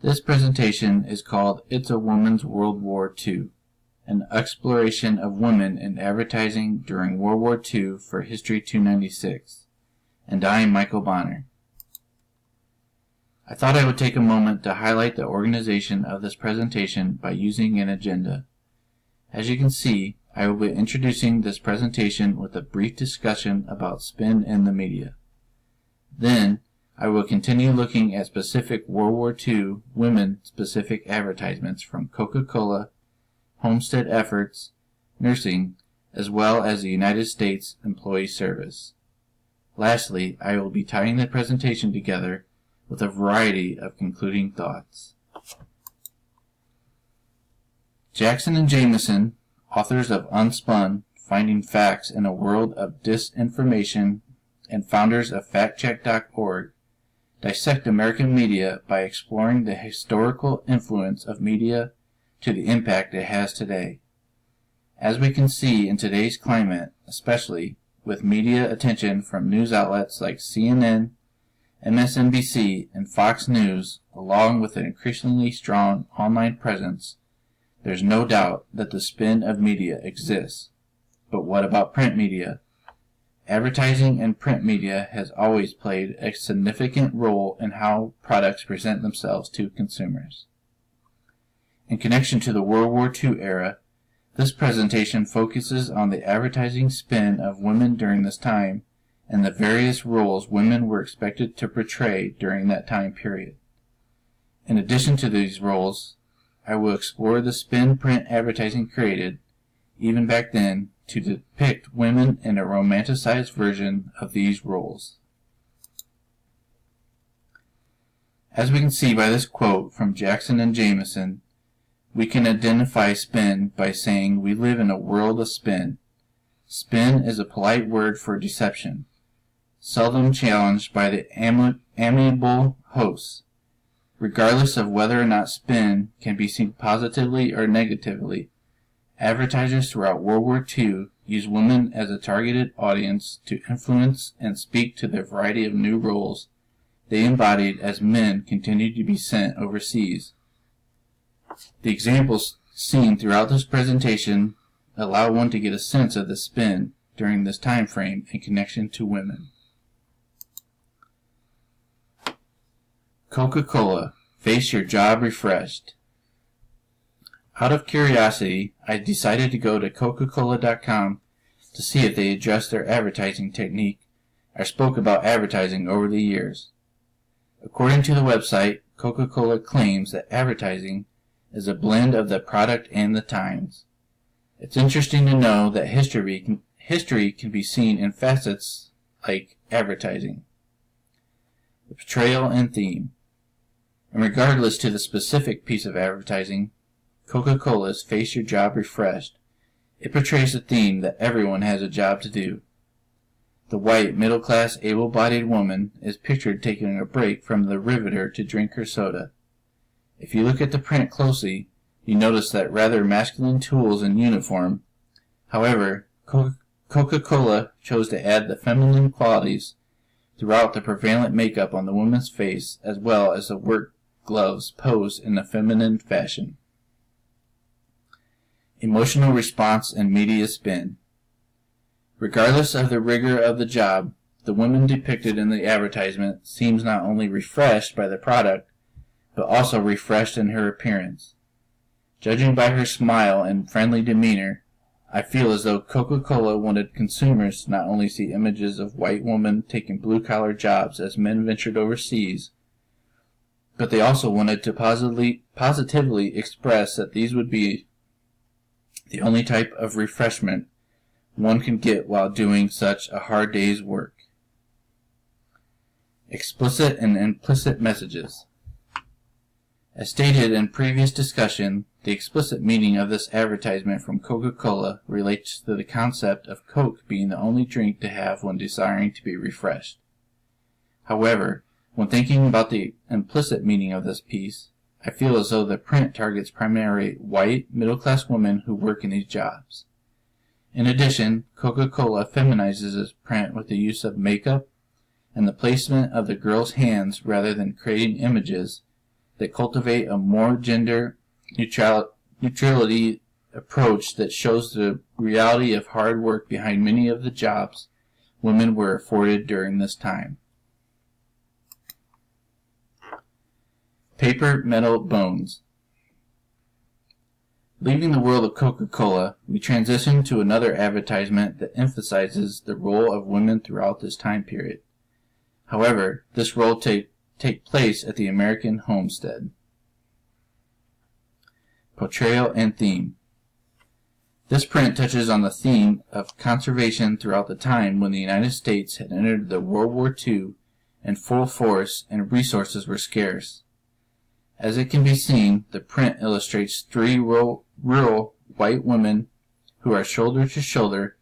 This presentation is called It's a Woman's World War II, an exploration of women in advertising during World War II for HIS296, and I am MBonner. I thought I would take a moment to highlight the organization of this presentation by using an agenda. As you can see, I will be introducing this presentation with a brief discussion about spin in the media. Then, I will continue looking at specific World War II women-specific advertisements from Coca-Cola, Homestead Efforts, nursing, as well as the United States Employee Service. Lastly, I will be tying the presentation together with a variety of concluding thoughts. Jackson and Jameson, authors of Unspun, Finding Facts in a World of Disinformation, and founders of factcheck.org, dissect American media by exploring the historical influence of media to the impact it has today. As we can see in today's climate, especially with media attention from news outlets like CNN, MSNBC, and Fox News, along with an increasingly strong online presence, there's no doubt that the spin of media exists. But what about print media? Advertising in print media has always played a significant role in how products present themselves to consumers. In connection to the World War II era, this presentation focuses on the advertising spin of women during this time and the various roles women were expected to portray during that time period. In addition to these roles, I will explore the spin print advertising created, even back then, to depict women in a romanticized version of these roles. As we can see by this quote from Jackson and Jameson, we can identify spin by saying we live in a world of spin. Spin is a polite word for deception, seldom challenged by the amiable hosts. Regardless of whether or not spin can be seen positively or negatively, advertisers throughout World War II used women as a targeted audience to influence and speak to the variety of new roles they embodied as men continued to be sent overseas. The examples seen throughout this presentation allow one to get a sense of the spin during this time frame in connection to women. Coca-Cola, face your job refreshed. Out of curiosity, I decided to go to CocaCola.com to see if they addressed their advertising technique or spoke about advertising over the years. According to the website, Coca-Cola claims that advertising is a blend of the product and the times. It's interesting to know that history can be seen in facets like advertising, the portrayal and theme. And regardless to the specific piece of advertising, Coca-Cola's Face Your Job Refreshed, it portrays a theme that everyone has a job to do. The white, middle-class, able-bodied woman is pictured taking a break from the riveter to drink her soda. If you look at the print closely, you notice that rather masculine tools in uniform. However, Coca-Cola chose to add the feminine qualities throughout the prevalent makeup on the woman's face, as well as the work gloves posed in a feminine fashion. Emotional response and media spin. Regardless of the rigor of the job, the woman depicted in the advertisement seems not only refreshed by the product, but also refreshed in her appearance. Judging by her smile and friendly demeanor, I feel as though Coca-Cola wanted consumers to not only see images of white women taking blue-collar jobs as men ventured overseas, but they also wanted to positively express that these would be the only type of refreshment one can get while doing such a hard day's work. Explicit and implicit messages. As stated in previous discussion, the explicit meaning of this advertisement from Coca-Cola relates to the concept of Coke being the only drink to have when desiring to be refreshed. However, when thinking about the implicit meaning of this piece, I feel as though the print targets primarily white, middle-class women who work in these jobs. In addition, Coca-Cola feminizes its print with the use of makeup and the placement of the girl's hands rather than creating images that cultivate a more gender neutrality approach that shows the reality of hard work behind many of the jobs women were afforded during this time. Paper, Metal, Bones. Leaving the world of Coca-Cola, we transition to another advertisement that emphasizes the role of women throughout this time period. However, this role take place at the American homestead. Portrayal and theme. This print touches on the theme of conservation throughout the time when the United States had entered the World War II in full force and resources were scarce. As it can be seen, the print illustrates three rural white women who are shoulder to shoulder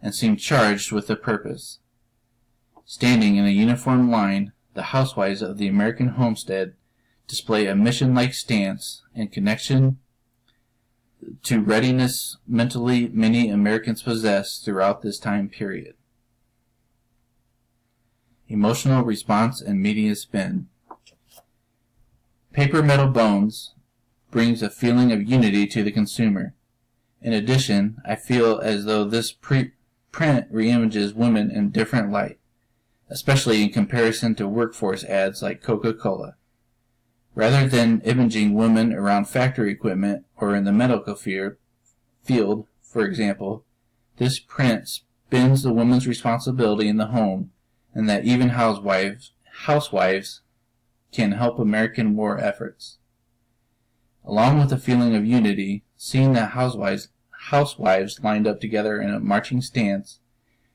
and seem charged with a purpose. Standing in a uniform line, the housewives of the American homestead display a mission-like stance in connection to readiness mentally many Americans possess throughout this time period. Emotional response and media spin. Paper, Metal, Bones brings a feeling of unity to the consumer. In addition, I feel as though this print reimages women in different light, especially in comparison to workforce ads like Coca-Cola. Rather than imaging women around factory equipment or in the medical field, for example, this print spins the woman's responsibility in the home and that even housewives can help American war efforts. Along with a feeling of unity, seeing the housewives lined up together in a marching stance,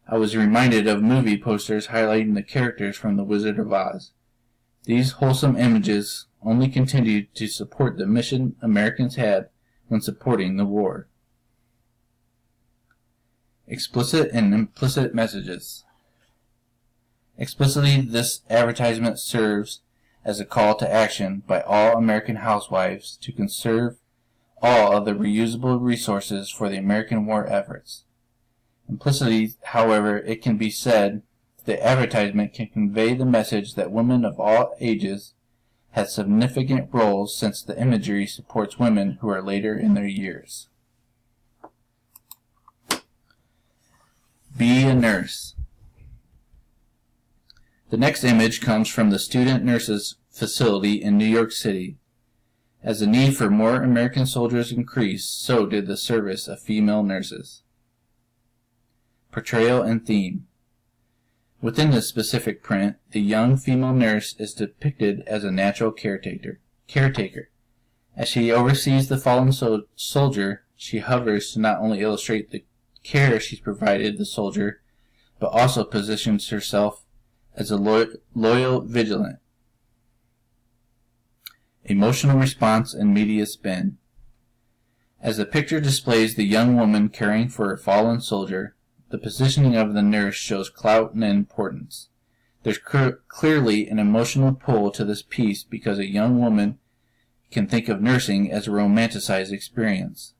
I was reminded of movie posters highlighting the characters from The Wizard of Oz. These wholesome images only continued to support the mission Americans had when supporting the war. Explicit and implicit messages. Explicitly, this advertisement serves as a call to action by all American housewives to conserve all of the reusable resources for the American war efforts. Implicitly, however, it can be said the advertisement can convey the message that women of all ages had significant roles since the imagery supports women who are later in their years. Be a nurse. The next image comes from the Student Nurses Facility in New York City. As the need for more American soldiers increased, so did the service of female nurses. Portrayal and theme. Within this specific print, a young female nurse is depicted as a natural caretaker. As she oversees the fallen soldier, she hovers to not only illustrate the care she's provided the soldier, but also positions herself as a loyal vigilant. Emotional response and media spin. As the picture displays the young woman caring for a fallen soldier, the positioning of the nurse shows clout and importance. There's clearly an emotional pull to this piece because a young woman can think of nursing as a romanticized experience.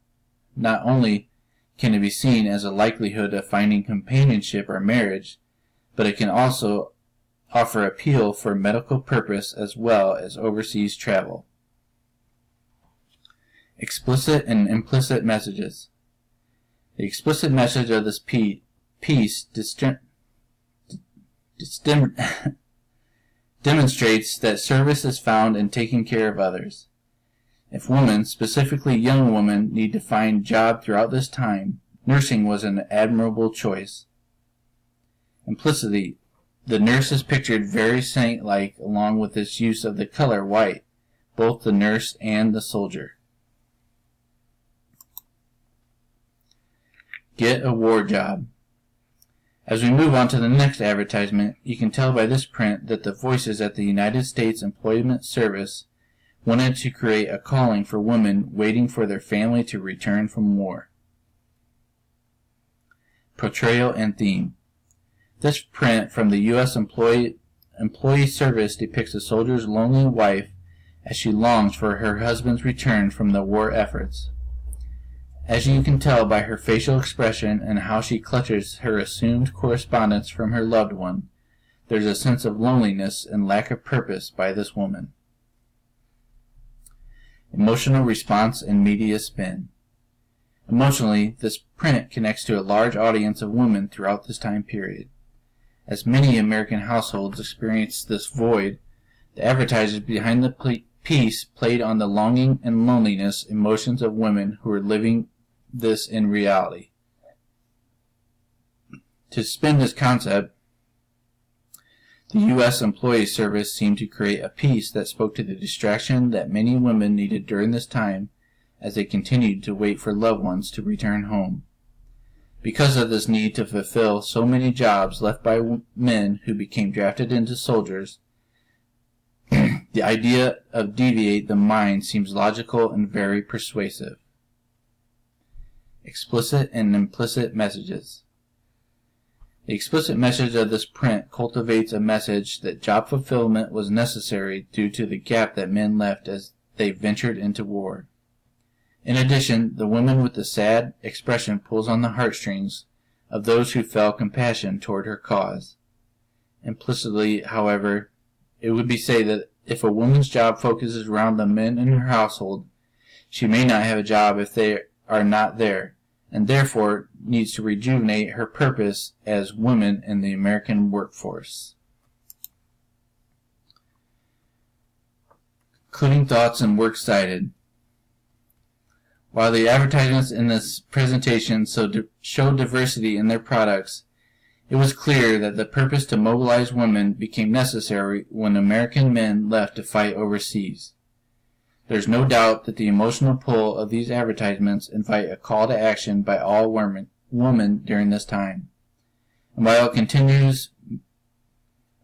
Not only can it be seen as a likelihood of finding companionship or marriage, but it can also offer appeal for medical purpose as well as overseas travel. Explicit and implicit messages. The explicit message of this piece demonstrates that service is found in taking care of others. If women, specifically young women, need to find job throughout this time, nursing was an admirable choice. Implicitly, the nurse is pictured very saint-like along with its use of the color white, both the nurse and the soldier. Get a war job. As we move on to the next advertisement, you can tell by this print that the voices at the United States Employment Service wanted to create a calling for women waiting for their family to return from war. Portrayal and theme. This print from the U.S. Employee Service depicts a soldier's lonely wife as she longs for her husband's return from the war efforts. As you can tell by her facial expression and how she clutches her assumed correspondence from her loved one, there's a sense of loneliness and lack of purpose by this woman. Emotional response and media spin. Emotionally, this print connects to a large audience of women throughout this time period. As many American households experienced this void, the advertisers behind the piece played on the longing and loneliness emotions of women who were living this in reality. To spin this concept, the U.S. Employees Service seemed to create a piece that spoke to the distraction that many women needed during this time as they continued to wait for loved ones to return home. Because of this need to fulfill so many jobs left by men who became drafted into soldiers, the idea of deviate the mind seems logical and very persuasive. Explicit and implicit messages. The explicit message of this print cultivates a message that job fulfillment was necessary due to the gap that men left as they ventured into war. In addition, the woman with the sad expression pulls on the heartstrings of those who felt compassion toward her cause. Implicitly, however, it would be said that if a woman's job focuses around the men in her household, she may not have a job if they are not there, and therefore needs to rejuvenate her purpose as women in the American workforce. Concluding thoughts and works cited. While the advertisements in this presentation showed diversity in their products, it was clear that the purpose to mobilize women became necessary when American men left to fight overseas. There is no doubt that the emotional pull of these advertisements invite a call to action by all women during this time. And while it continues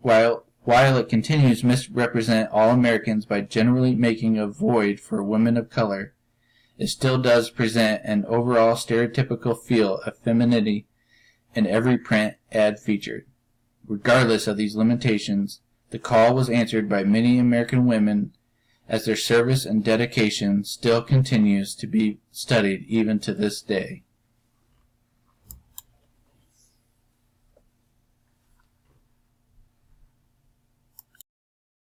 to misrepresent all Americans by generally making a void for women of color, it still does present an overall stereotypical feel of femininity in every print ad featured. Regardless of these limitations, the call was answered by many American women as their service and dedication still continues to be studied even to this day.